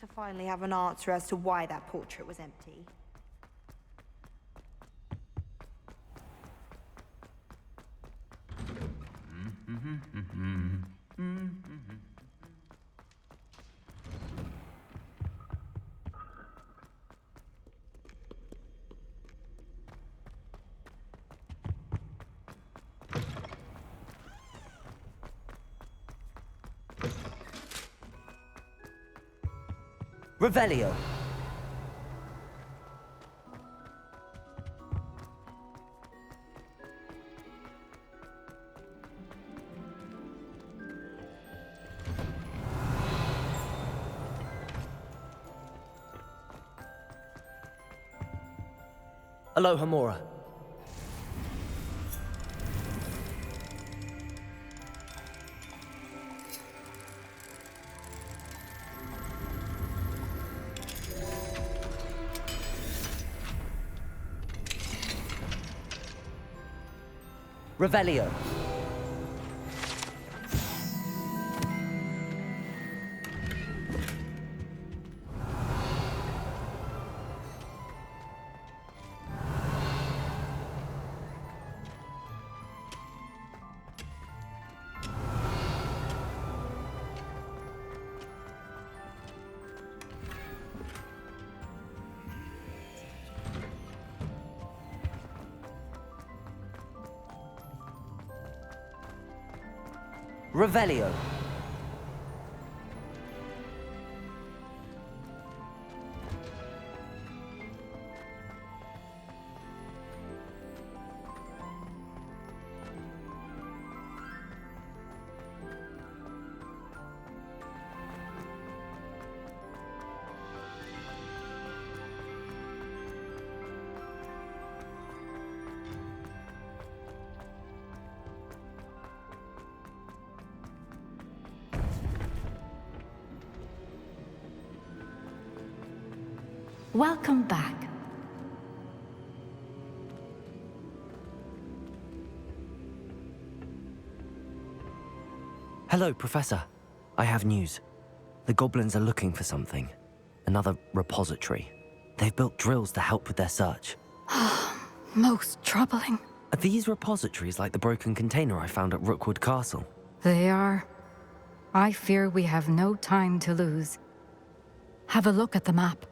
to finally have an answer as to why that portrait was empty. Revelio. Aloha Mora. Revelio. Revelio. Welcome back. Hello, Professor. I have news. The goblins are looking for something. Another repository. They've built drills to help with their search. Most troubling. Are these repositories like the broken container I found at Rookwood Castle? They are. I fear we have no time to lose. Have a look at the map.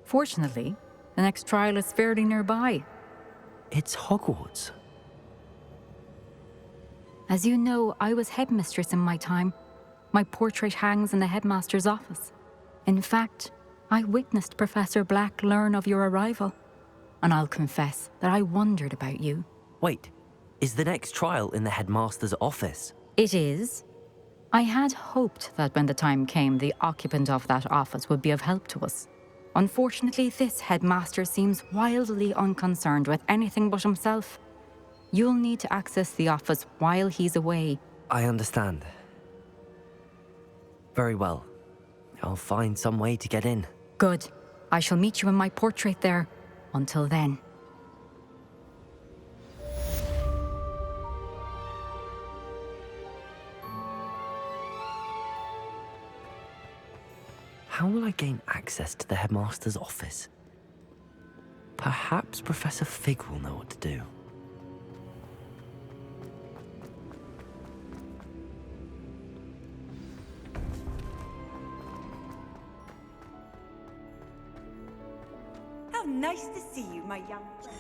Fortunately, the next trial is fairly nearby. It's Hogwarts. As you know, I was headmistress in my time. My portrait hangs in the headmaster's office. In fact, I witnessed Professor Black learn of your arrival. And I'll confess that I wondered about you. Wait, is the next trial in the headmaster's office? It is. I had hoped that when the time came, the occupant of that office would be of help to us. Unfortunately, this headmaster seems wildly unconcerned with anything but himself. You'll need to access the office while he's away. I understand. Very well. I'll find some way to get in. Good. I shall meet you in my portrait there. Until then. How will I gain access to the headmaster's office? Perhaps Professor Fig will know what to do. How nice to see you, my young friend.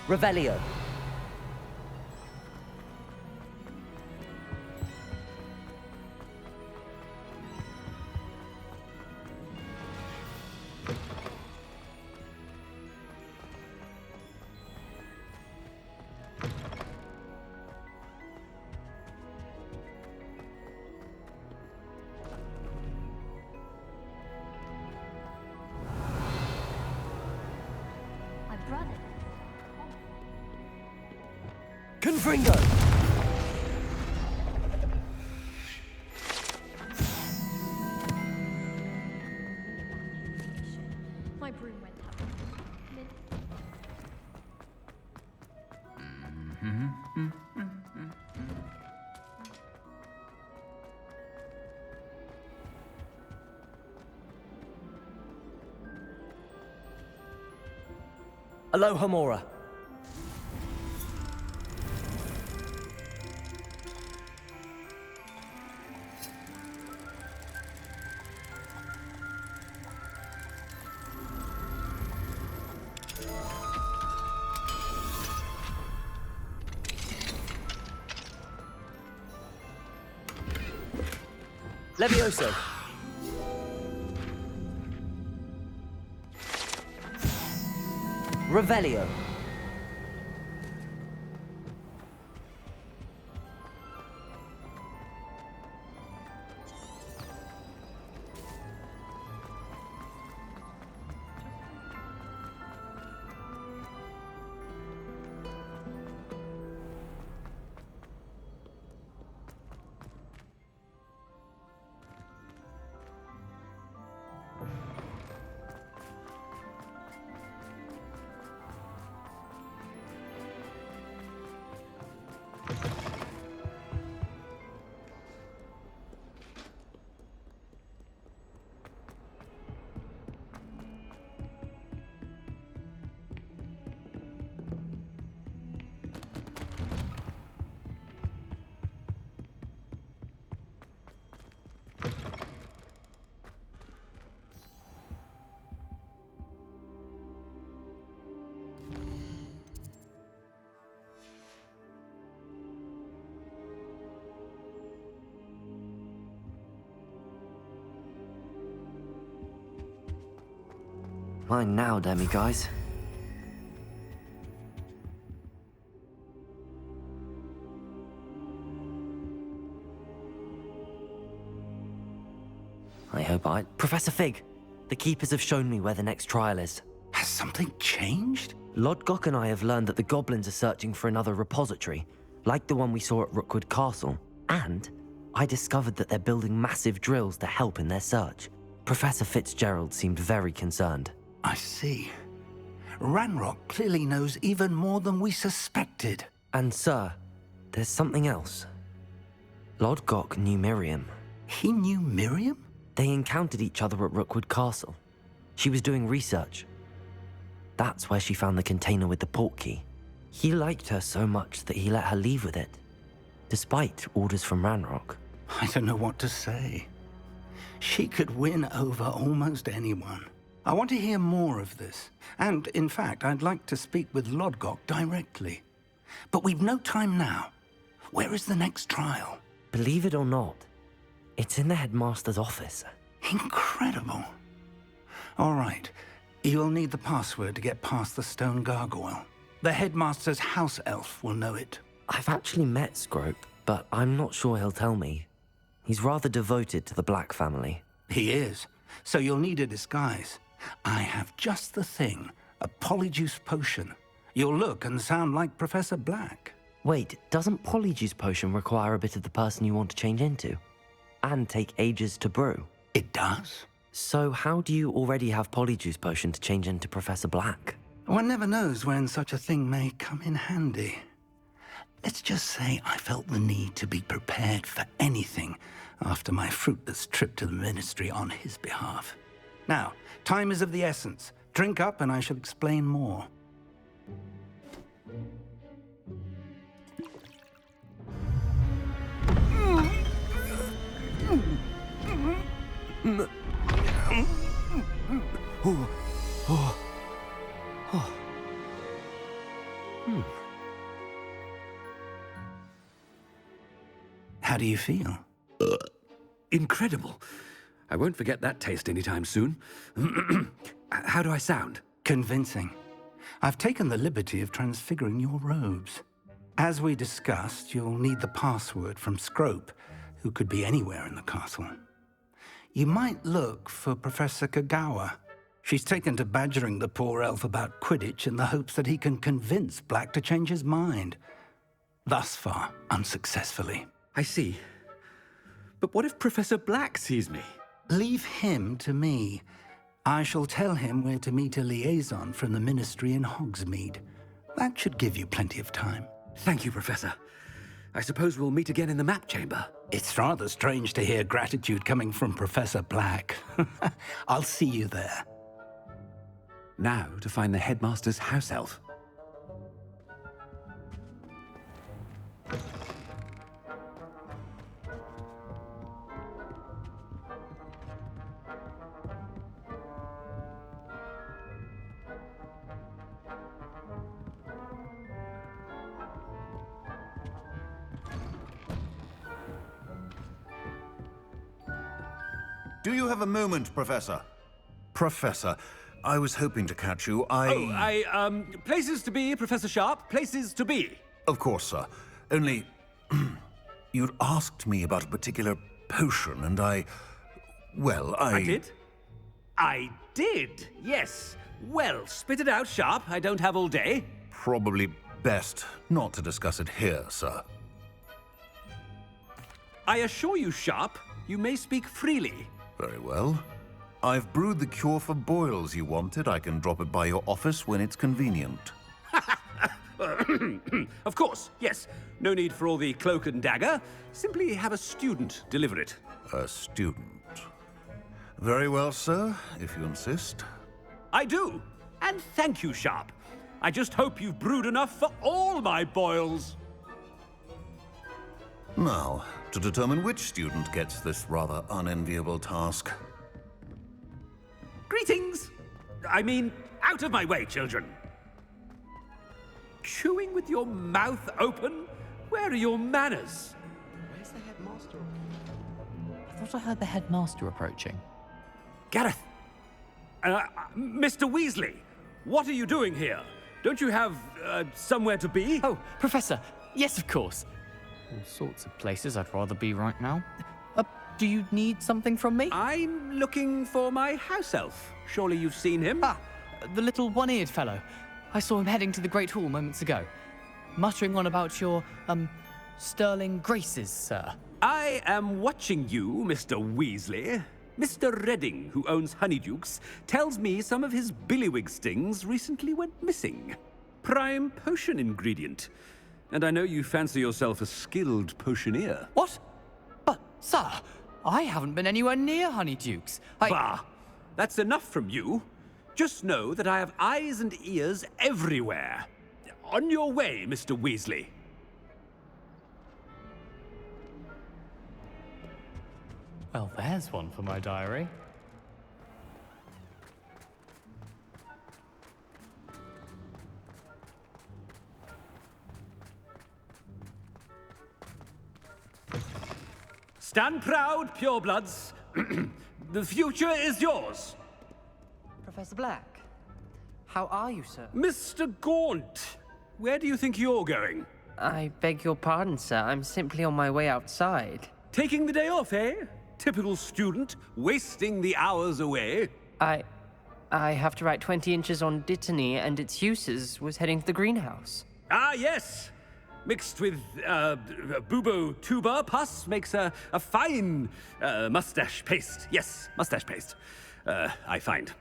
Revelio. Confringo! My broom went up. Aloha, Mora. Levioso. Revelio. Mine now, demi-guys. I hope Professor Fig, the Keepers have shown me where the next trial is. Has something changed? Lodgok and I have learned that the goblins are searching for another repository, like the one we saw at Rookwood Castle. And I discovered that they're building massive drills to help in their search. Professor Fitzgerald seemed very concerned. I see. Ranrock clearly knows even more than we suspected. And sir, there's something else. Lodgok knew Miriam. He knew Miriam? They encountered each other at Rookwood Castle. She was doing research. That's where she found the container with the portkey. He liked her so much that he let her leave with it, despite orders from Ranrock. I don't know what to say. She could win over almost anyone. I want to hear more of this. And, in fact, I'd like to speak with Lodgok directly. But we've no time now. Where is the next trial? Believe it or not, it's in the Headmaster's office. Incredible. All right. You'll need the password to get past the stone gargoyle. The Headmaster's house elf will know it. I've actually met Scrope, but I'm not sure he'll tell me. He's rather devoted to the Black family. He is. So you'll need a disguise. I have just the thing. A Polyjuice potion. You'll look and sound like Professor Black. Wait, doesn't Polyjuice potion require a bit of the person you want to change into? And take ages to brew? It does. So how do you already have Polyjuice potion to change into Professor Black? One never knows when such a thing may come in handy. Let's just say I felt the need to be prepared for anything after my fruitless trip to the Ministry on his behalf. Now, time is of the essence. Drink up and I shall explain more. How do you feel? Incredible. I won't forget that taste anytime soon. How do I sound? Convincing. I've taken the liberty of transfiguring your robes. As we discussed, you'll need the password from Scrope, who could be anywhere in the castle. You might look for Professor Kogawa. She's taken to badgering the poor elf about Quidditch in the hopes that he can convince Black to change his mind. thus far unsuccessfully. I see. But what if Professor Black sees me? Leave him to me. I shall tell him where to meet a liaison from the Ministry in Hogsmeade. That should give you plenty of time. Thank you, Professor. I suppose we'll meet again in the map chamber. It's rather strange to hear gratitude coming from Professor Black. I'll see you there. Now to find the Headmaster's house elf. Do you have a moment, Professor? Professor, I was hoping to catch you. Places to be, Professor Sharp. Places to be. Of course, sir. Only... you'd asked me about a particular potion, and I did? I did, yes. Well, spit it out, Sharp. I don't have all day. Probably best not to discuss it here, sir. I assure you, Sharp, you may speak freely. Very well. I've brewed the cure for boils you wanted. I can drop it by your office when it's convenient. Of course, yes. No need for all the cloak and dagger. Simply have a student deliver it. A student. Very well, sir, if you insist. I do. And thank you, Sharp. I just hope you've brewed enough for all my boils. Now, to determine which student gets this rather unenviable task. Greetings! I mean, out of my way, children. Chewing with your mouth open? Where are your manners? Where's the headmaster? I thought I heard the headmaster approaching. Garreth! Mr. Weasley, what are you doing here? Don't you have, somewhere to be? Oh, Professor! Yes, of course. All sorts of places I'd rather be right now. Do you need something from me? I'm looking for my house elf. Surely you've seen him? Ah, the little one-eared fellow. I saw him heading to the Great Hall moments ago. Muttering on about your, sterling graces, sir. I am watching you, Mr. Weasley. Mr. Redding, who owns Honeydukes, tells me some of his billywig stings recently went missing. Prime potion ingredient. And I know you fancy yourself a skilled potioneer. What? But, sir, I haven't been anywhere near Honeydukes. Bah! That's enough from you. Just know that I have eyes and ears everywhere. On your way, Mr. Weasley. Well, there's one for my diary. Stand proud, purebloods. The future is yours. Professor Black, how are you, sir? Mr. Gaunt, where do you think you're going? I beg your pardon, sir. I'm simply on my way outside. Taking the day off, eh? Typical student, wasting the hours away. I have to write 20 inches on Dittany and its uses. Was heading to the greenhouse. Ah, yes. Mixed with bubo tuber pus makes a fine mustache paste. Yes, mustache paste. I find.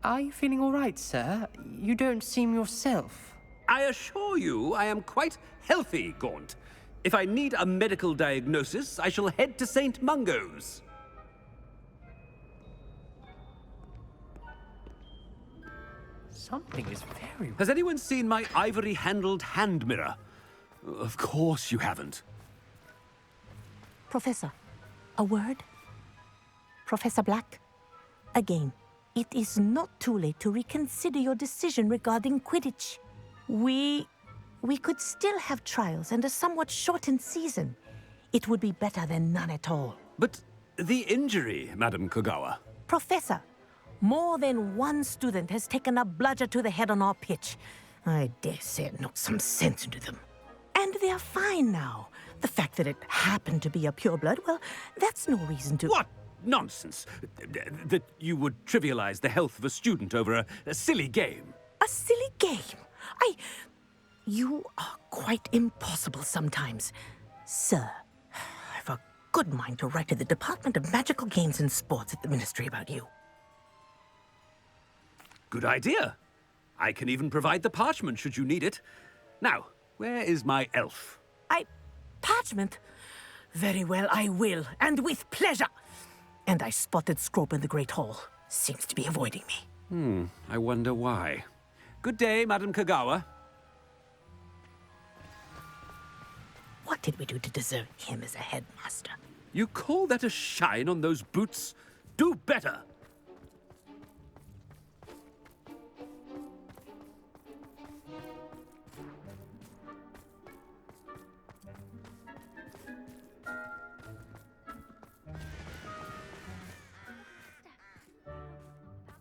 Are you feeling all right, sir? You don't seem yourself. I assure you I am quite healthy, Gaunt. If I need a medical diagnosis, I shall head to St. Mungo's. Something is very... Has anyone seen my ivory-handled hand mirror? Of course you haven't. Professor, a word? Professor Black, again, it is not too late to reconsider your decision regarding Quidditch. We could still have trials and a somewhat shortened season. It would be better than none at all. But the injury, Madam Kogawa. Professor, more than one student has taken a bludger to the head on our pitch. I dare say it knocked some sense into them. And they are fine now. The fact that it happened to be a pureblood, well, that's no reason to... What nonsense! That you would trivialize the health of a student over a silly game. A silly game? You are quite impossible sometimes. Sir, I've a good mind to write to the Department of Magical Games and Sports at the Ministry about you. Good idea. I can even provide the parchment should you need it. Now, where is my elf? Parchment? Very well, I will, and with pleasure. And I spotted Scrope in the Great Hall. Seems to be avoiding me. I wonder why. Good day, Madam Kogawa. What did we do to deserve him as a headmaster? You call that a shine on those boots? Do better!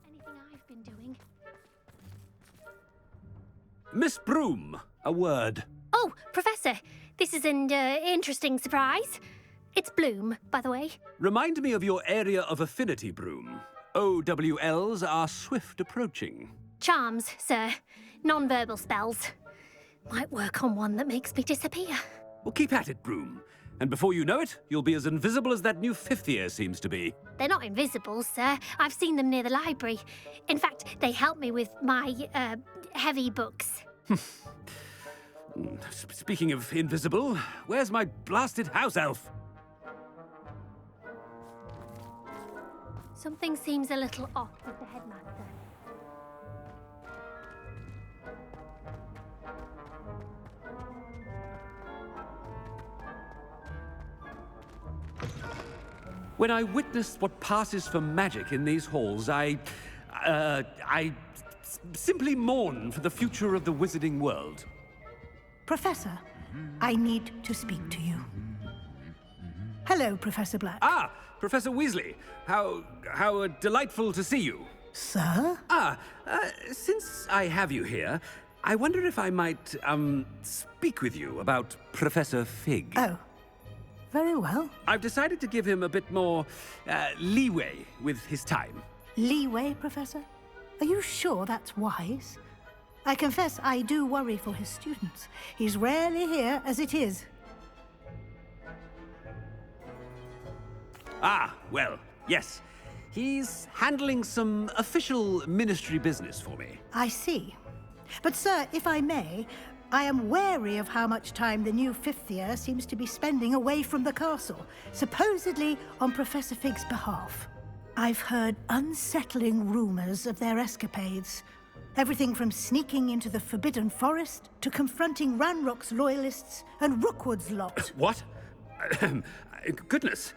Anything I've been doing? Miss Broom, a word. Oh, Professor, this is an interesting surprise. It's Bloom, by the way. Remind me of your area of affinity, Broom. OWLs are swift approaching. Charms, sir. Non-verbal spells. Might work on one that makes me disappear. Well, keep at it, Broom. And before you know it, you'll be as invisible as that new fifth year seems to be. They're not invisible, sir. I've seen them near the library. In fact, they help me with my, heavy books. Speaking of invisible, where's my blasted house elf? Something seems a little off with the headmaster. When I witnessed what passes for magic in these halls, I simply mourn for the future of the wizarding world. Professor, I need to speak to you. Hello, Professor Black. Ah, Professor Weasley. How delightful to see you. Sir? Since I have you here, I wonder if I might, speak with you about Professor Fig. Oh, very well. I've decided to give him a bit more, leeway with his time. Leeway, Professor? Are you sure that's wise? I confess I do worry for his students. He's rarely here as it is. Ah, well, yes. He's handling some official ministry business for me. I see. But, sir, if I may, I am wary of how much time the new fifth year seems to be spending away from the castle, supposedly on Professor Fig's behalf. I've heard unsettling rumors of their escapades. Everything from sneaking into the Forbidden Forest to confronting Ranrock's loyalists and Rookwood's lot. What? Goodness.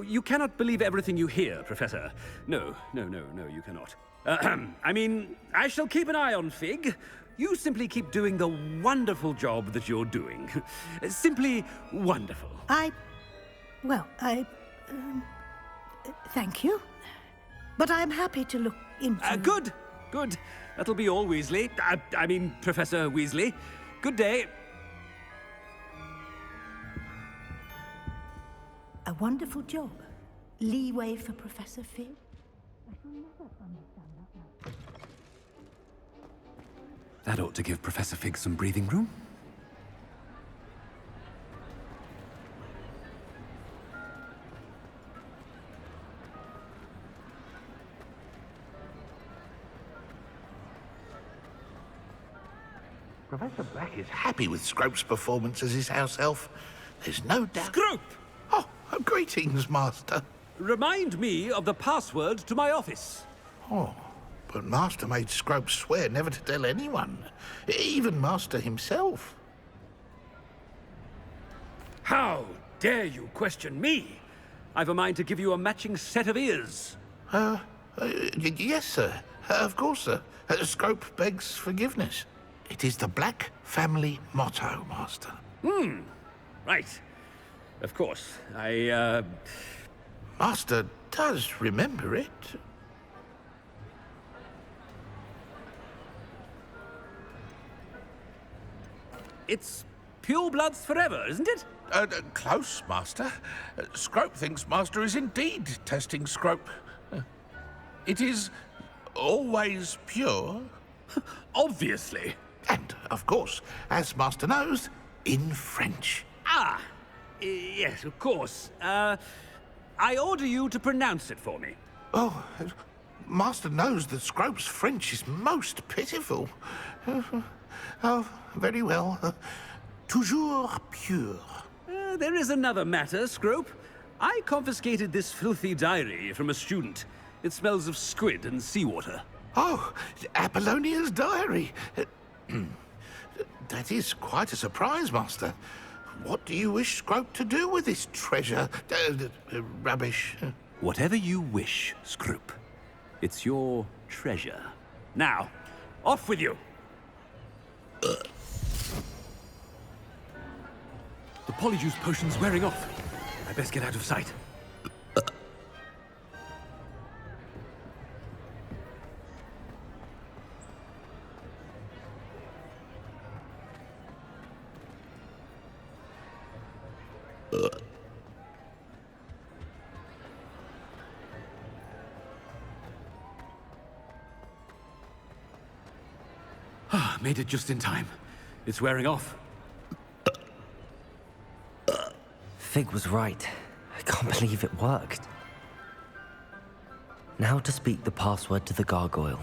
You cannot believe everything you hear, Professor. No, you cannot. I mean, I shall keep an eye on Fig. You simply keep doing the wonderful job that you're doing. Simply wonderful. Thank you. But I'm happy to look into... Good. That'll be all, Weasley. I mean, Professor Weasley. Good day. A wonderful job. Leeway for Professor Fig. I shall never understand that now. That ought to give Professor Fig some breathing room. Professor Black is happy with Scrope's performance as his house elf. There's no doubt... Scrope! Oh, greetings, Master. Remind me of the password to my office. Oh, but Master made Scrope swear never to tell anyone, even Master himself. How dare you question me? I've a mind to give you a matching set of ears. Yes, sir. Of course, sir. Scrope begs forgiveness. It is the Black family motto, Master. Right. Of course. Master does remember it. It's purebloods forever, isn't it? Close, Master. Scrope thinks Master is indeed testing Scrope. It is always pure. Obviously. And of course, as Master knows, in French. Ah, yes, of course. I order you to pronounce it for me. Oh, Master knows that Scrope's French is most pitiful. Oh, very well. Toujours pure. There is another matter, Scrope. I confiscated this filthy diary from a student. It smells of squid and seawater. Oh, Apollonia's diary. That is quite a surprise, Master. What do you wish Scrope to do with this treasure? Rubbish. Whatever you wish, Scrope. It's your treasure. Now, off with you! The Polyjuice potion's wearing off. I best get out of sight. Made it just in time. It's wearing off. Fig was right. I can't believe it worked. Now to speak the password to the gargoyle.